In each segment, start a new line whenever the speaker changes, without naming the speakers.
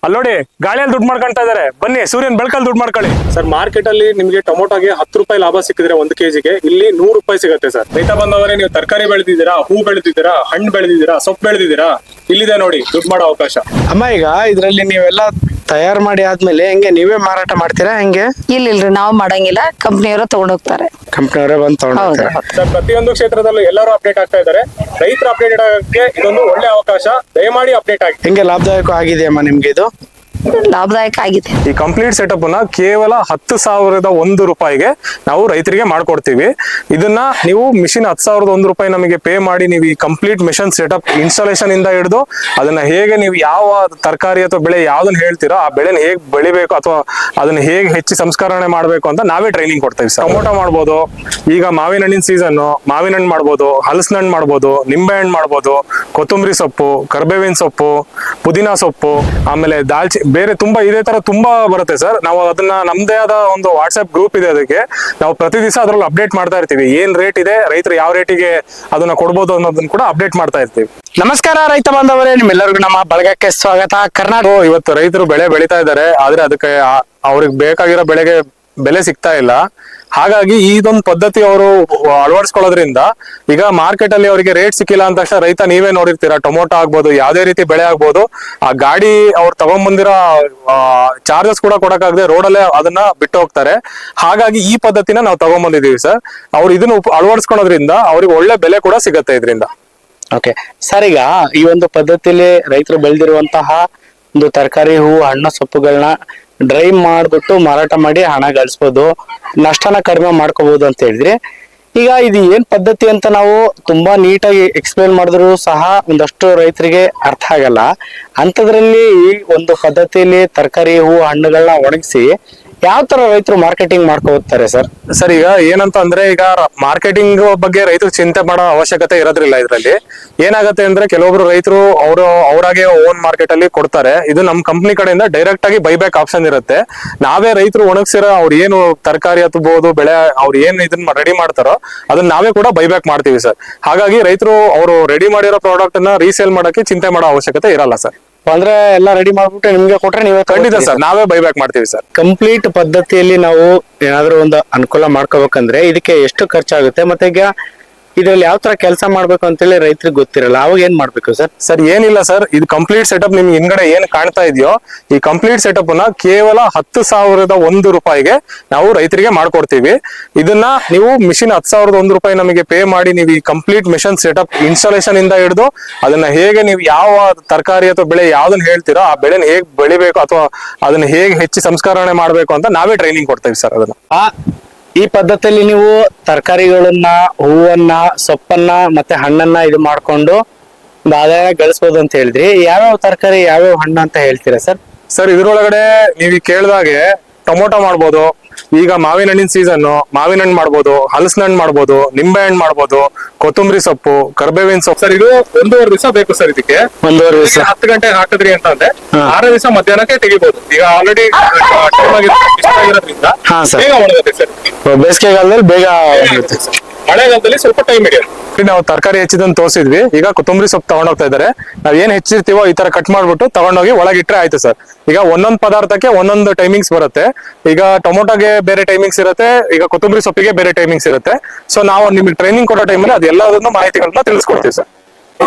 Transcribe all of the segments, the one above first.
ಅಲ್ಲಿ ನೋಡಿ ಗಾಳಿಯಲ್ಲಿ ದುಡ್ಡು ಮಾಡ್ಕೊಂತಾ ಇದಾರೆ. ಬನ್ನಿ ಸೂರ್ಯನ್ ಬೆಳಕಲ್ಲಿ ದುಡ್ಡು ಮಾಡ್ಕೊಳ್ಳಿ.
ಸರ್ ಮಾರ್ಕೆಟ್ ಅಲ್ಲಿ ನಿಮಗೆ ಟೊಮೊಟೊಗೆ 10 ರೂಪಾಯಿ ಲಾಭ ಸಿಕ್ಕಿದ್ರೆ 1 ಕೆಜಿಗೆ, ಇಲ್ಲಿ 100 ರೂಪಾಯಿ ಸಿಗುತ್ತೆ ಸರ್. ರೈತ ಬಂದವರೇ, ನೀವು ತರಕಾರಿ ಬೆಳೆದಿದ್ದೀರಾ, ಹೂ ಬೆಳೆದಿದ್ದೀರಾ, ಹಣ್ಣು ಬೆಳೆದಿದ್ದೀರಾ, ಸೊಪ್ಪು ಬೆಳೆದಿದ್ದೀರಾ, ಇಲ್ಲಿದೆ ನೋಡಿ ದುಡ್ಡು ಮಾಡೋ ಅವಕಾಶ.
ಅಮ್ಮ, ಈಗ ಇದ್ರಲ್ಲಿ ನೀವೆಲ್ಲ ತಯಾರು ಮಾಡಿ ಆದ್ಮೇಲೆ ಹೆಂಗೆ ನೀವೇ ಮಾರಾಟ ಮಾಡ್ತೀರಾ ಹೆಂಗೆ?
ಇಲ್ರಿ ನಾವು ಮಾಡಂಗಿಲ್ಲ, ಕಂಪ್ನಿಯವರು ತಗೊಂಡ್ ಹೋಗ್ತಾರೆ.
ಕಂಪ್ನಿಯವರೇ ಬಂದು ತಗೊಂಡು
ಸರ್ ಪ್ರತಿಯೊಂದು ಕ್ಷೇತ್ರದಲ್ಲೂ ಎಲ್ಲರೂ ಅಪ್ಡೇಟ್ ಆಗ್ತಾ ಇದ್ದಾರೆ. ರೈತರು ಅಪ್ಡೇಟ್ ಆಗಕ್ಕೆ ಇದೊಂದು ಒಳ್ಳೆ ಅವಕಾಶ. ದಯಮಾಡಿ ಅಪ್ಡೇಟ್ ಆಗಿ.
ಹೆಂಗೆ ಲಾಭದಾಯಕ ಆಗಿದೆಯಮ್ಮ ನಿಮ್ಗೆ ಇದು?
ಲಾಭದಾಯಕ ಆಗಿದೆ.
ಈ ಕಂಪ್ಲೀಟ್ ಸೆಟಪ್ ನ ಕೇವಲ 10,001 ರೂಪಾಯಿಗೆ ನಾವು ರೈತರಿಗೆ ಮಾಡ್ಕೊಡ್ತೀವಿ. ಇದನ್ನ ನೀವು ಮಿಷಿನ್ 10,001 ರೂಪಾಯಿ ನಮಗೆ ಪೇ ಮಾಡಿ ನೀವು ಈ ಕಂಪ್ಲೀಟ್ ಮಿಷನ್ ಸೆಟಪ್ ಇನ್ಸ್ಟಾಲೇಷನ್ ಇಂದ ಹಿಡಿದು ಅದನ್ನ ಹೇಗೆ ನೀವು ಯಾವ ತರಕಾರಿ ಅಥವಾ ಬೆಳೆ ಯಾವ್ದನ್ನ ಹೇಳ್ತೀರೋ ಆ ಬೆಳೆನ ಹೇಗೆ ಬೆಳಿಬೇಕು ಅಥವಾ ಅದನ್ನ ಹೇಗೆ ಹೆಚ್ಚಿ ಸಂಸ್ಕರಣೆ ಮಾಡಬೇಕು ಅಂತ ನಾವೇ ಟ್ರೈನಿಂಗ್ ಕೊಡ್ತೀವಿ ಸರ್. ಟೊಮೊಟೊ ಮಾಡ್ಬೋದು, ಈಗ ಮಾವಿನ ಹಣ್ಣಿನ ಸೀಸನ್, ಮಾವಿನ ಹಣ್ಣು ಮಾಡ್ಬೋದು, ಹಲಸಿನ ಹಣ್ಣು ಮಾಡ್ಬೋದು, ನಿಂಬೆ ಹಣ್ಣು ಮಾಡ್ಬೋದು, ಕೊತ್ತಂಬರಿ ಸೊಪ್ಪು, ಕರ್ಬೇವಿನ ಸೊಪ್ಪು, ಪುದೀನಾ ಸೊಪ್ಪು, ಆಮೇಲೆ ಬೇರೆ ತುಂಬಾ ಇದೇ ತರ ತುಂಬಾ ಬರುತ್ತೆ ಸರ್. ನಾವು ಅದನ್ನ ನಮ್ದೇ ಆದ ಒಂದು ವಾಟ್ಸ್ಆಪ್ ಗ್ರೂಪ್ ಇದೆ, ಅದಕ್ಕೆ ನಾವು ಪ್ರತಿ ದಿವಸ ಅದ್ರಲ್ಲಿ ಅಪ್ಡೇಟ್ ಮಾಡ್ತಾ ಇರ್ತೀವಿ. ಏನ್ ರೇಟ್ ಇದೆ, ರೈತರು ಯಾವ ರೇಟಿಗೆ ಅದನ್ನ ಕೊಡ್ಬೋದು ಅನ್ನೋದನ್ನ ಕೂಡ ಅಪ್ಡೇಟ್ ಮಾಡ್ತಾ ಇರ್ತೀವಿ.
ನಮಸ್ಕಾರ ರೈತ ಬಾಂಧವರೇ, ನಿಮ್ಮೆಲ್ಲರಿಗೂ ನಮ್ಮ ಬಳಗಕ್ಕೆ ಸ್ವಾಗತ. ಕರ್ನಾಟಕ
ಇವತ್ತು ರೈತರು ಬೆಳೆ ಬೆಳೀತಾ ಇದ್ದಾರೆ, ಆದ್ರೆ ಅದಕ್ಕೆ ಅವ್ರಿಗೆ ಬೇಕಾಗಿರೋ ಬೆಳೆಗೆ ಬೆಲೆ ಸಿಗ್ತಾ ಇಲ್ಲ. ಹಾಗಾಗಿ ಇದೊಂದು ಪದ್ಧತಿ ಅವರು ಅಳವಡಿಸ್ಕೊಳ್ಳೋದ್ರಿಂದ ಈಗ ಮಾರ್ಕೆಟ್ ಅಲ್ಲಿ ಅವರಿಗೆ ರೇಟ್ ಸಿಕ್ಕಿಲ್ಲ ಅಂತ ತಕ್ಷಣ ರೈತ ನೀವೇ ನೋಡಿರ್ತೀರಾ, ಟೊಮೊಟೊ ಆಗ್ಬೋದು, ಯಾವ್ದೇ ರೀತಿ ಬೆಳೆ ಆಗ್ಬೋದು, ಆ ಗಾಡಿ ಅವ್ರು ತಗೊಂಡ್ಬಂದಿರೋ ಚಾರ್ಜಸ್ ಕೂಡ ಕೊಡಕ್ಕಾಗದೆ ರೋಡಲ್ಲೇ ಅದನ್ನ ಬಿಟ್ಟು ಹೋಗ್ತಾರೆ. ಹಾಗಾಗಿ ಈ ಪದ್ಧತಿನ ನಾವು ತಗೊಂಡ್ಬಂದಿದೀವಿ ಸರ್. ಅವ್ರು ಇದನ್ನ ಅಳವಡಿಸ್ಕೊಳ್ಳೋದ್ರಿಂದ ಅವ್ರಿಗೆ ಒಳ್ಳೆ ಬೆಲೆ ಕೂಡ ಸಿಗತ್ತೆ ಇದರಿಂದ.
ಓಕೆ ಸರ್, ಈಗ ಈ ಒಂದು ಪದ್ಧತಿಯಲ್ಲಿ ರೈತರು ಬೆಳೆದಿರುವಂತಹ ಒಂದು ತರಕಾರಿ, ಹೂವು, ಹಣ್ಣು, ಸೊಪ್ಪುಗಳನ್ನ ಡ್ರೈ ಮಾಡ್ಬಿಟ್ಟು ಮಾರಾಟ ಮಾಡಿ ಹಣ ಗಳಿಸ್ಬೋದು, ನಷ್ಟನ ಕಡಿಮೆ ಮಾಡ್ಕೋಬಹುದು ಅಂತ ಹೇಳಿದ್ರಿ. ಈಗ ಇದು ಏನ್ ಪದ್ಧತಿ ಅಂತ ನಾವು ತುಂಬಾ ನೀಟಾಗಿ ಎಕ್ಸ್ಪ್ಲೇನ್ ಮಾಡಿದ್ರು ಸಹ ಒಂದಷ್ಟು ರೈತರಿಗೆ ಅರ್ಥ ಆಗಲ್ಲ. ಅಂತದ್ರಲ್ಲಿ ಈ ಒಂದು ಪದ್ಧತಿಯಲ್ಲಿ ತರಕಾರಿ, ಹೂವು, ಹಣ್ಣುಗಳನ್ನ ಒಣಗಿಸಿ ಯಾವ ತರ ರೈತರು ಮಾರ್ಕೆಟಿಂಗ್ ಮಾಡ್ಕೋತಾರೆ ಸರ್?
ಸರ್ ಈಗ ಏನಂತ ಅಂದ್ರೆ, ಈಗ ಮಾರ್ಕೆಟಿಂಗ್ ಬಗ್ಗೆ ರೈತರು ಚಿಂತೆ ಮಾಡೋ ಅವಶ್ಯಕತೆ ಇರೋದ್ರಿಲ್ಲ. ಇದ್ರಲ್ಲಿ ಏನಾಗುತ್ತೆ ಅಂದ್ರೆ, ಕೆಲವೊಬ್ರು ರೈತರು ಅವರಾಗೆ ಓನ್ ಮಾರ್ಕೆಟ್ ಅಲ್ಲಿ ಕೊಡ್ತಾರೆ. ಇದು ನಮ್ ಕಂಪ್ನಿ ಕಡೆಯಿಂದ ಡೈರೆಕ್ಟ್ ಆಗಿ ಬೈಬ್ಯಾಕ್ ಆಪ್ಷನ್ ಇರುತ್ತೆ. ನಾವೇ ರೈತರು ಒಣಗಿಸಿರೋ ಅವ್ರು ಏನು ತರಕಾರಿ ಅಥವಾ ಬೆಳೆ ಅವ್ರು ಏನ್ ಇದನ್ನ ರೆಡಿ ಮಾಡ್ತಾರೋ ಅದನ್ನ ನಾವೇ ಕೂಡ ಬೈಬ್ಯಾಕ್ ಮಾಡ್ತೀವಿ ಸರ್. ಹಾಗಾಗಿ ರೈತರು ಅವರು ರೆಡಿ ಮಾಡಿರೋ ಪ್ರಾಡಕ್ಟ್ ನ ರೀಸೇಲ್ ಮಾಡಕ್ಕೆ ಚಿಂತೆ ಮಾಡೋ ಅವಶ್ಯಕತೆ ಇರಲ್ಲ ಸರ್.
ಅಂದ್ರೆ ಎಲ್ಲ ರೆಡಿ ಮಾಡ್ಬಿಟ್ಟು ನಿಮ್ಗೆ ಕೊಟ್ರೆ ನೀವೇ?
ಖಂಡಿತ ಸರ್, ನಾವೇ ಬೈಬ್ಯಾಕ್ ಮಾಡ್ತೀವಿ ಸರ್.
ಕಂಪ್ಲೀಟ್ ಪದ್ಧತಿಯಲ್ಲಿ ನಾವು ಏನಾದ್ರೂ ಒಂದು ಅನುಕೂಲ ಮಾಡ್ಕೋಬೇಕಂದ್ರೆ ಇದಕ್ಕೆ ಎಷ್ಟು ಖರ್ಚಾಗುತ್ತೆ, ಮತ್ತೆ ಈಗ ಇದ್ರಲ್ಲಿ ಯಾವ ತರ ಕೆಲಸ ಮಾಡ್ಬೇಕು ಅಂತೇಳಿ ರೈತರಿಗೆ ಗೊತ್ತಿರಲ್ಲ, ಅವಾಗ ಏನ್ ಮಾಡ್ಬೇಕು ಸರ್?
ಸರ್ ಏನಿಲ್ಲ ಸರ್, ಇದು ಕಂಪ್ಲೀಟ್ ಸೆಟಪ್ ನಿಮ್ಗೆ ಹಿಂದ್ಗಡೆ ಏನ್ ಕಾಣ್ತಾ ಇದೆಯೋ ಈ ಕಂಪ್ಲೀಟ್ ಸೆಟಪ್ ನ ಕೇವಲ 10,001 ರೂಪಾಯಿಗೆ ನಾವು ರೈತರಿಗೆ ಮಾಡ್ಕೊಡ್ತೀವಿ. ಇದನ್ನ ನೀವು ಮಿಷಿನ್ 10,001 ರೂಪಾಯಿ ನಮಗೆ ಪೇ ಮಾಡಿ ನೀವು ಈ ಕಂಪ್ಲೀಟ್ ಮಿಷನ್ ಸೆಟಪ್ ಇನ್ಸ್ಟಾಲೇಷನ್ ಇಂದ ಹಿಡಿದು ಅದನ್ನ ಹೇಗೆ ನೀವು ಯಾವ ತರಕಾರಿ ಅಥವಾ ಬೆಳೆ ಯಾವ್ದನ್ನ ಹೇಳ್ತೀರೋ ಆ ಬೆಳೆನ ಹೇಗೆ ಬೆಳಿಬೇಕು ಅಥವಾ ಅದನ್ನ ಹೇಗೆ ಹೆಚ್ಚಿ ಸಂಸ್ಕರಣೆ ಮಾಡ್ಬೇಕು ಅಂತ ನಾವೇ ಟ್ರೈನಿಂಗ್ ಕೊಡ್ತೀವಿ ಸರ್. ಅದನ್ನ
ಈ ಪದ್ಧತಿಯಲ್ಲಿ ನೀವು ತರಕಾರಿಗಳನ್ನ, ಹೂವನ್ನ, ಸೊಪ್ಪನ್ನ ಮತ್ತೆ ಹಣ್ಣನ್ನ ಇದು ಮಾಡ್ಕೊಂಡು ಆದಾಯ ಗಳಿಸಬಹುದು ಅಂತ ಹೇಳಿದ್ರಿ. ಯಾವ್ಯಾವ ತರಕಾರಿ, ಯಾವ್ಯಾವ ಹಣ್ಣು ಅಂತ ಹೇಳ್ತೀರಾ ಸರ್?
ಸರ್ ಇದ್ರೊಳಗಡೆ ನೀವು ಕೇಳಿದಾಗೆ ಟೊಮೊಟೊ ಮಾಡ್ಬೋದು, ಈಗ ಮಾವಿನ ಹಣ್ಣಿನ ಸೀಸನ್, ಮಾವಿನ ಹಣ್ಣು ಮಾಡ್ಬೋದು, ಹಲಸಿನ ಹಣ್ಣು ಮಾಡ್ಬೋದು, ನಿಂಬೆ ಹಣ್ಣು ಮಾಡ್ಬೋದು, ಕೊತ್ತಂಬರಿ ಸೊಪ್ಪು, ಕರ್ಬೇವಿನ ಸೊಪ್ಪು. ಸರ್ ಇದು 1.5 ದಿವಸ ಬೇಕು ಸರ್. ಇದಕ್ಕೆ
1.5 ದಿವಸ
10 ಗಂಟೆಗೆ ಹಾಕಿದ್ರಿ ಅಂತಂದ್ರೆ 6 ದಿವಸ ಮಧ್ಯಾಹ್ನಕ್ಕೆ ತೆಗಿಬಹುದು. ಈಗ ಆಲ್ರೆಡಿ ಟೈಮ್ ಆಗಿರೋದ್ರಿಂದ ಬೇಗ ಒಣಗುತ್ತೆ ಸರ್.
ಬೇಸಿಗೆಗಾಲದಲ್ಲಿ ಬೇಗ ಆಗುತ್ತೆ,
ಮಳೆಗಾಲದಲ್ಲಿ ಸ್ವಲ್ಪ ಟೈಮ್ ಹಿಡಿಯುತ್ತೆ. ನಾವು ತರಕಾರಿ ಹೆಚ್ಚಿದಂತ ತೋರಿಸಿದ್ವಿ. ಈಗ ಕೊತ್ತಂಬರಿ ಸೊಪ್ಪು ತಗೊಂಡೋಗ್ತಾ ಇದಾರೆ. ನಾವ್ ಏನ್ ಹೆಚ್ಚಿರ್ತೀವೋ ಈ ತರ ಕಟ್ ಮಾಡ್ಬಿಟ್ಟು ತಗೊಂಡೋಗಿ ಒಳಗಿಟ್ರೆ ಆಯ್ತು ಸರ್. ಈಗ ಒಂದೊಂದು ಪದಾರ್ಥಕ್ಕೆ ಒಂದೊಂದು ಟೈಮಿಂಗ್ಸ್ ಬರುತ್ತೆ. ಈಗ ಟೊಮೊಟೊಗೆ ಬೇರೆ ಟೈಮಿಂಗ್ಸ್ ಇರುತ್ತೆ, ಈಗ ಕೊತ್ತಂಬರಿ ಸೊಪ್ಪಿಗೆ ಬೇರೆ ಟೈಮಿಂಗ್ಸ್ ಇರುತ್ತೆ. ಸೊ ನಾವು ನಿಮ್ಗೆ ಟ್ರೈನಿಂಗ್ ಕೊಡೋ ಟೈಮಲ್ಲಿ ಅದೆಲ್ಲದನ್ನು ಮಾಹಿತಿಗಳನ್ನ ತಿಳಿಸ್ಕೊಡ್ತೀವಿ ಸರ್.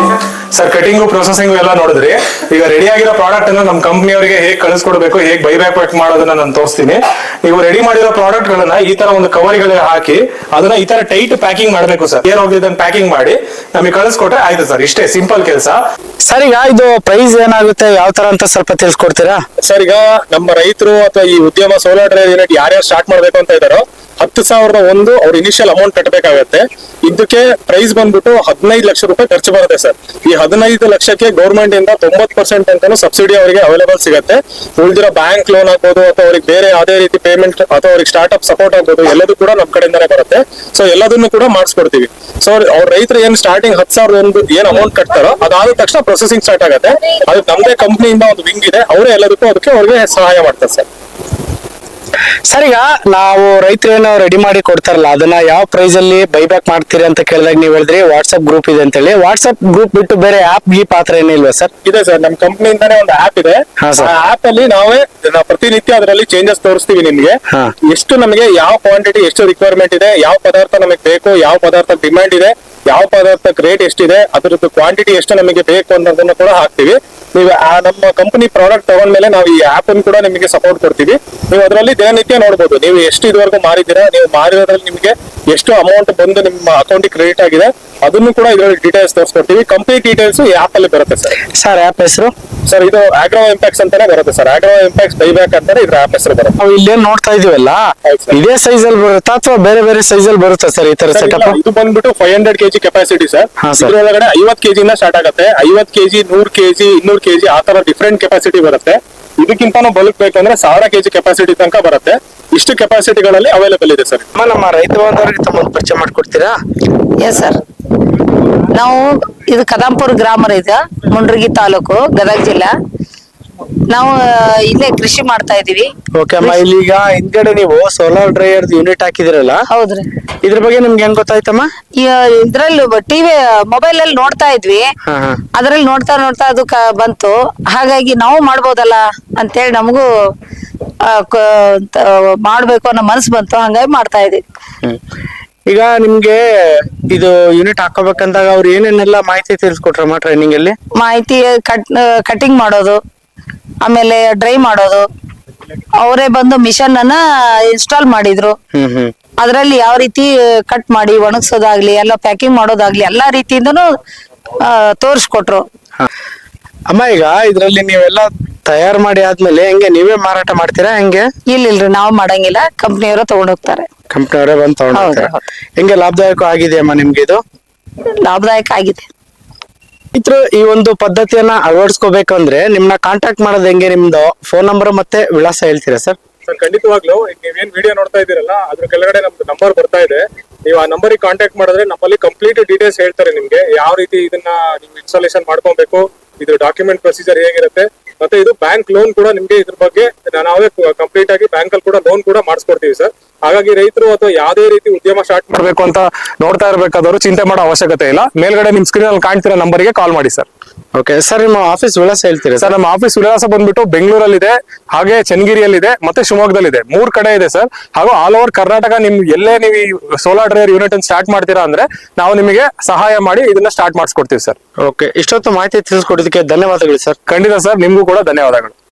ಸರ್ ಕಟಿಂಗು, ಪ್ರೊಸೆಸಿಂಗ್ ಎಲ್ಲ ನೋಡಿದ್ರಿ. ಈಗ ರೆಡಿ ಆಗಿರೋ ಪ್ರಾಡಕ್ಟ್ ಅನ್ನ ನಮ್ಮ ಕಂಪ್ನಿಯವರಿಗೆ ಹೇಗೆ ಕಳಿಸ್ಕೊಡ್ಬೇಕು, ಹೇಗೆ ಬೈಬ್ಯಾಕ್ ಮಾಡೋದನ್ನ ನಾನು ತೋರಿಸ್ತೀನಿ. ನೀವು ರೆಡಿ ಮಾಡಿರೋ ಪ್ರಾಡಕ್ಟ್ ಗಳನ್ನ ಈ ತರ ಒಂದು ಕವರ್ಗಳಿಗೆ ಹಾಕಿ ಅದನ್ನ ಈ ತರ ಟೈಟ್ ಪ್ಯಾಕಿಂಗ್ ಮಾಡ್ಬೇಕು ಸರ್. ಏನಾಗಿದೆ ಪ್ಯಾಕಿಂಗ್ ಮಾಡಿ ನಮಗೆ ಕಳಿಸ್ಕೊಟ್ರೆ ಆಯ್ತು ಸರ್. ಇಷ್ಟೇ ಸಿಂಪಲ್ ಕೆಲಸ
ಸರ್. ಈಗ ಇದು ಪ್ರೈಸ್ ಏನಾಗುತ್ತೆ, ಯಾವ ತರ ಅಂತ ಸ್ವಲ್ಪ ತಿಳಿಸ್ಕೊಡ್ತೀರಾ
ಸರ್? ಈಗ ನಮ್ಮ ರೈತರು ಅಥವಾ ಈ ಉದ್ಯಮ ಸೋಲಾರ್ ಡ್ರೈವ್ ಯೂನಿಟ್ ಯಾರ್ಯಾರು ಸ್ಟಾರ್ಟ್ ಮಾಡ್ಬೇಕು ಅಂತ ಇದ್ದಾರೋ 10,001 ಅವ್ರು ಇನಿಷಿಯಲ್ ಅಮೌಂಟ್ ಕಟ್ಟಬೇಕಾಗತ್ತೆ. ಇದಕ್ಕೆ ಪ್ರೈಸ್ ಬಂದ್ಬಿಟ್ಟು 15 ಲಕ್ಷ ರೂಪಾಯಿ ಖರ್ಚು ಬರುತ್ತೆ ಸರ್. ಈ 15 ಲಕ್ಷಕ್ಕೆ ಗೌರ್ಮೆಂಟ್ ಇಂದ 90% ಅಂತಾನು ಸಬ್ಸಿಡಿ ಅವರಿಗೆ ಅವೈಲೇಬಲ್ ಸಿಗುತ್ತೆ. ಉಳಿದಿರೋ ಬ್ಯಾಂಕ್ ಲೋನ್ ಆಗ್ಬೋದು ಅಥವಾ ಅವ್ರಿಗೆ ಬೇರೆ ಯಾವುದೇ ರೀತಿ ಪೇಮೆಂಟ್ ಅಥವಾ ಅವ್ರಿಗೆ ಸ್ಟಾರ್ಟ್ಅಪ್ ಸಪೋರ್ಟ್ ಆಗ್ಬೋದು, ಎಲ್ಲದೂ ಕೂಡ ನಮ್ಮ ಕಡೆಯಿಂದಾನೇ ಬರುತ್ತೆ. ಸೊ ಎಲ್ಲದನ್ನು ಕೂಡ ಮಾಡಿಸ್ಕೊಡ್ತೀವಿ. ಸೊ ಅವ್ರ ರೈತರು ಏನ್ ಸ್ಟಾರ್ಟಿಂಗ್ 10,001 ಏನ್ ಅಮೌಂಟ್ ಕಟ್ತಾರೋ ಅದಾದ ತಕ್ಷಣ ಪ್ರೊಸೆಸಿಂಗ್ ಸ್ಟಾರ್ಟ್ ಆಗುತ್ತೆ. ಅದಕ್ಕೆ ನಮ್ದೇ ಕಂಪ್ನಿಯಿಂದ ಒಂದು ವಿಂಗ್ ಇದೆ, ಅವರೇ ಎಲ್ಲದಕ್ಕೂ ಅದಕ್ಕೆ ಅವ್ರಿಗೆ ಸಹಾಯ ಮಾಡ್ತಾರೆ ಸರ್.
ಸರ್ ಈಗ ನಾವು ರೈತರೇನೋ ರೆಡಿ ಮಾಡಿ ಕೊಡ್ತಾರಲ್ಲ ಅದನ್ನ ಯಾವ ಪ್ರೈಸ್ ಅಲ್ಲಿ ಬೈಬ್ಯಾಕ್ ಮಾಡ್ತೀರಿ ಅಂತ ಕೇಳಿದಾಗ ನೀವು ಹೇಳಿದ್ರಿ ವಾಟ್ಸ್ಆಪ್ ಗ್ರೂಪ್ ಇದೆ ಅಂತ ಹೇಳಿ. ವಾಟ್ಸ್ಆಪ್ ಗ್ರೂಪ್ ಬಿಟ್ಟು ಬೇರೆ ಆಪ್ ಗಿ ಪಾತ್ರ ಏನಿಲ್ವಾ ಸರ್?
ಇದೆ ಸರ್, ನಮ್ ಕಂಪ್ನಿಯಿಂದಾನೇ ಒಂದು ಆಪ್ ಇದೆ.
ಹಾ, sir.
ಆ ಆಪ್ ಅಲ್ಲಿ ನಾವು ಪ್ರತಿನಿತ್ಯ ಅದರಲ್ಲಿ ಚೇಂಜಸ್ ತೋರಿಸ್ತೀವಿ ನಿಮ್ಗೆ.
ಹಾ.
ಎಷ್ಟು ನಮಗೆ ಯಾವ ಕ್ವಾಂಟಿಟಿ ಎಷ್ಟು ರಿಕ್ವೈರ್ಮೆಂಟ್ ಇದೆ, ಯಾವ ಪದಾರ್ಥ ನಮಗೆ ಬೇಕು, ಯಾವ ಪದಾರ್ಥ ಡಿಮ್ಯಾಂಡ್ ಇದೆ, ಯಾವ ಪದಾರ್ಥಕ್ಕೆ ರೇಟ್ ಎಷ್ಟಿದೆ, ಅದ್ರದ್ದು ಕ್ವಾಂಟಿಟಿ ಎಷ್ಟು ನಮಗೆ ಬೇಕು ಅನ್ನೋದನ್ನ ಕೂಡ ಹಾಕ್ತಿವಿ. ನೀವು ನಮ್ಮ ಕಂಪನಿ ಪ್ರಾಡಕ್ಟ್ ತಗೊಂಡ್ಮೇಲೆ ನಾವು ಈ ಆಪ್ ಅನ್ನು ಕೂಡ ನಿಮಗೆ ಸಪೋರ್ಟ್ ಕೊಡ್ತೀವಿ. ನೀವು ಅದರಲ್ಲಿ ದಿನನಿತ್ಯ ನೋಡಬಹುದು ನೀವು ಎಷ್ಟು ಇದುವರೆಗೂ ಮಾರಿದ್ದೀರಾ, ನೀವು ಮಾರಿರೋದ್ರಲ್ಲಿ ನಿಮಗೆ ಎಷ್ಟು ಅಮೌಂಟ್ ಬಂದು ನಿಮ್ಮ ಅಕೌಂಟ್ ಕ್ರೆಡಿಟ್ ಆಗಿದೆ ಅದನ್ನು ಕೂಡ ಇದರಲ್ಲಿ ಡೀಟೇಲ್ಸ್ ತೋರಿಸ್ಕೊಡ್ತೀವಿ. ಕಂಪ್ಲೀಟ್ ಡೀಟೇಲ್ಸ್ ಈ ಆಪ್ ಅಲ್ಲಿ ಬರುತ್ತೆ ಸರ್.
ಸರ್ ಆಪ್ ಹೆಸರು?
ಸರ್ ಇದು ಆಗ್ರೋ ಇಂಪ್ಯಾಕ್ಸ್ ಅಂತಾನೆ ಬರುತ್ತೆ ಸರ್. ಆಗ್ರೋ ಇಂಪ್ಯಾಕ್ಸ್ ಬೈಬ್ಯಾಕ್ ಅಂತಾನೆ ಇದ್ರ ಆಪ್ ಹೆಸರು ಬರುತ್ತೆ.
ನಾವು ಇಲ್ಲೇನ್ ನೋಡ್ತಾ ಇದೀವಲ್ಲ
ಹೌದು sir.
ಇದೇ ಸೈಜ್ ಅಲ್ಲಿ ಬರುತ್ತಾ ಅಥವಾ ಬೇರೆ ಬೇರೆ ಸೈಜ್ ಅಲ್ಲಿ ಬರುತ್ತಾ ಸರ್ ಈ ತರ
Sir,
ಸೆಟಪ್?
ಇದು ಬಂದ್ಬಿಟ್ಟು 500 kg ಕೆಪಾಸಿಟಿ ಸರ್.
ಹಾ, sir.
ಇದ್ರೊಳಗಡೆ 50 kg ಇಂದ ಸ್ಟಾರ್ಟ್ ಆಗುತ್ತೆ. 50 kg 100 kg 200 kg ಆ ತರ ಡಿಫ್ರೆಂಟ್ ಕೆಪಾಸಿಟಿ ಬರುತ್ತೆ. ಇದಕ್ಕಿಂತಾನು ಬಲ್ಕ್ ಬೇಕಂದ್ರೆ 1000 kg ಕೆಪಾಸಿಟಿ ತನಕ ಬರುತ್ತೆ. ಇಷ್ಟು ಕೆಪಾಸಿಟಿಗಳಲ್ಲಿ ಅವೈಲೇಬಲ್ ಇದೆ ಸರ್.
ನಮ್ಮ ರೈತ ಬಾಂಧವರಿಗೆ ತಮ್ಮ ಪರಿಚಯ ಮಾಡ್ಕೊಡ್ತೀರಾ?
Yes sir. ನಾವು ಇದು ಕದಂಪುರ ಗ್ರಾಮ ಇದೆ, ಮುಂಡ್ರಗಿ ತಾಲೂಕು, ಗದಗ ಜಿಲ್ಲಾ. ನಾವು ಇಲ್ಲೇ ಕೃಷಿ ಮಾಡ್ತಾ ಇದೀವಿ.
ಓಕೆ ಅಮ್ಮ, ಇಲ್ಲಿಗ ಹಿಂದ್ಗಡೆ ನೀವು ಸೋಲಾರ್ ಡ್ರೈಯರ್ ಯೂನಿಟ್ ಹಾಕಿದಿರಲ್ಲ,
ಹೌದ್ರಿ.
ಇದ್ರ ಬಗ್ಗೆ ನಿಮ್ಗೆ ಹೆಂಗ್ ಗೊತ್ತಾಯ್ತಮ್ಮ?
ಇದ್ರಲ್ಲಿ ಟಿವಿ ಮೊಬೈಲ್ ಅಲ್ಲಿ ನೋಡ್ತಾ ಇದ್ವಿ.
ಹಾ ಹಾ.
ಅದ್ರಲ್ಲಿ ನೋಡ್ತಾ ನೋಡ್ತಾ ಅದು ಬಂತು. ಹಾಗಾಗಿ ನಾವು ಮಾಡ್ಬೋದಲ್ಲ ಅಂತೇಳಿ ನಮಗೂ ಮಾಡ್ಬೇಕು ಅನ್ನೋ ಮನಸ್ಸು ಬಂತು. ಹಂಗಾಗಿ ಮಾಡ್ತಾ ಇದೀವಿ.
ಹ್ಮ್. ಈಗ ನಿಮ್ಗೆ ಇದು ಯೂನಿಟ್ ಹಾಕೋಬೇಕಂದಾಗ ಅವ್ರು ಏನೇನೆಲ್ಲ ಮಾಹಿತಿ ತಿಳಿಸ್ಕೊಟ್ರಮ್ಮ ಟ್ರೈನಿಂಗ್ ಅಲ್ಲಿ?
ಮಾಹಿತಿ ಕಟಿಂಗ್ ಮಾಡೋದು, ಆಮೇಲೆ ಡ್ರೈ ಮಾಡೋದು. ಅವರೇ ಬಂದು ಮಿಷನ್ ಅನ್ನ ಇನ್ಸ್ಟಾಲ್ ಮಾಡಿದ್ರು.
ಹ್ಮ್ ಹ್ಮ್.
ಅದ್ರಲ್ಲಿ ಯಾವ ರೀತಿ ಕಟ್ ಮಾಡಿ ಒಣಗ್ಸೋದಾಗ್ಲಿ, ಎಲ್ಲ ಪ್ಯಾಕಿಂಗ್ ಮಾಡೋದಾಗ್ಲಿ, ಎಲ್ಲಾ ರೀತಿಯಿಂದನೂ ತೋರಿಸ್ಕೊಟ್ರು.
ಹ. ಅಮ್ಮ ಈಗ ಇದ್ರಲ್ಲಿ ನೀವೆಲ್ಲ ತಯಾರು ಮಾಡಿ ಆದ್ಮೇಲೆ ಹೆಂಗೆ ನೀವೇ ಮಾರಾಟ ಮಾಡ್ತೀರಾ ಹೆಂಗೆ?
ಇಲ್ರಿ, ನಾವು ಮಾಡಂಗಿಲ್ಲ, ಕಂಪ್ನಿಯವರು ತಗೊಂಡ್ ಹೋಗ್ತಾರೆ.
ಕಂಪ್ನಿಯವರೇ ಬಂದು ತಗೊಂಡು ಹೋಗ್ತಾರೆ.
ಹೌದು.
ಹೆಂಗೆ ಲಾಭದಾಯಕ ಆಗಿದೆಯಮ್ಮ ನಿಮ್ಗೆ ಇದು?
ಲಾಭದಾಯಕ ಆಗಿದೆ.
ರೈತರು ಈ ಒಂದು ಪದ್ಧತಿಯನ್ನ ಅಳವಡಿಸ್ಕೋಬೇಕಂದ್ರೆ ನಿಮ್ನ ಕಾಂಟ್ಯಾಕ್ಟ್ ಮಾಡೋದು ಹೆಂಗೆ? ನಿಮ್ದು ಫೋನ್ ನಂಬರ್ ಮತ್ತೆ ವಿಳಾಸ ಹೇಳ್ತೀರಾ ಸರ್?
ಸರ್ ಖಂಡಿತವಾಗ್ಲೂ ಈಗ ನೀವೇನ್ ವಿಡಿಯೋ ನೋಡ್ತಾ ಇದೀರಲ್ಲ ಅದ್ರ ಕೆಳಗಡೆ ನಮ್ದು ನಂಬರ್ ಬರ್ತಾ ಇದೆ. ನೀವು ಆ ನಂಬರಿಗೆ ಕಾಂಟ್ಯಾಕ್ಟ್ ಮಾಡಿದ್ರೆ ನಮ್ಮಲ್ಲಿ ಕಂಪ್ಲೀಟ್ ಡೀಟೇಲ್ಸ್ ಹೇಳ್ತಾರೆ ನಿಮ್ಗೆ. ಯಾವ ರೀತಿ ಇದನ್ನ ನೀವು ಇನ್ಸ್ಟಾಲೇಷನ್ ಮಾಡ್ಕೊಬೇಕು, ಇದು ಡಾಕ್ಯುಮೆಂಟ್ ಪ್ರೊಸೀಜರ್ ಹೇಗಿರುತ್ತೆ, ಮತ್ತೆ ಇದು ಬ್ಯಾಂಕ್ ಲೋನ್ ಕೂಡ ನಿಮ್ಗೆ ಇದ್ರ ಬಗ್ಗೆ ನಾವೇ ಕಂಪ್ಲೀಟ್ ಆಗಿ ಬ್ಯಾಂಕ್ ಅಲ್ಲಿ ಕೂಡ ಲೋನ್ ಕೂಡ ಮಾಡಿಸ್ಕೊಡ್ತೀವಿ ಸರ್. ಹಾಗಾಗಿ ರೈತರು ಅಥವಾ ಯಾವುದೇ ರೀತಿ ಉದ್ಯಮ ಸ್ಟಾರ್ಟ್
ಮಾಡ್ಬೇಕು ಅಂತ ನೋಡ್ತಾ ಇರ್ಬೇಕಾದವರು ಚಿಂತೆ ಮಾಡೋ ಅವಶ್ಯಕತೆ ಇಲ್ಲ. ಮೇಲ್ಗಡೆ ನಿಮ್ ಸ್ಕ್ರೀನ್ ಅಲ್ಲಿ ಕಾಣ್ತಿರೋ ನಂಬರ್ಗೆ ಕಾಲ್ ಮಾಡಿ ಸರ್.
ಓಕೆ ಸರ್, ನಿಮ್ಮ ಆಫೀಸ್ ವಿಳಾಸ ಹೇಳ್ತೀರಾ
ಸರ್? ನಮ್ಮ ಆಫೀಸ್ ವಿಳಾಸ ಬಂದ್ಬಿಟ್ಟು ಬೆಂಗಳೂರಲ್ಲಿದೆ, ಹಾಗೆ ಚನ್ನಗಿರಿಯಲ್ಲಿದೆ, ಮತ್ತೆ ಶಿವಮೊಗ್ಗದಲ್ಲಿದೆ. 3 ಕಡೆ ಇದೆ ಸರ್. ಹಾಗೂ ಆಲ್ ಓವರ್ ಕರ್ನಾಟಕ ಎಲ್ಲೇ ನೀವು ಸೋಲಾರ್ ಡ್ರೈಯರ್ ಯೂನಿಟ್ ಅನ್ನು ಸ್ಟಾರ್ಟ್ ಮಾಡ್ತೀರಾ ಅಂದ್ರೆ ನಾವು ನಿಮಗೆ ಸಹಾಯ ಮಾಡಿ ಇದನ್ನ ಸ್ಟಾರ್ಟ್ ಮಾಡಿಸ್ಕೊಡ್ತೀವಿ ಸರ್.
ಓಕೆ, ಇಷ್ಟೊತ್ತು ಮಾಹಿತಿ ತಿಳಿಸ್ಕೊಡೋದಕ್ಕೆ ಧನ್ಯವಾದಗಳು ಸರ್.
ಖಂಡಿತ ಸರ್, ನಿಮ್ಗೂ ಕೂಡ ಧನ್ಯವಾದಗಳು.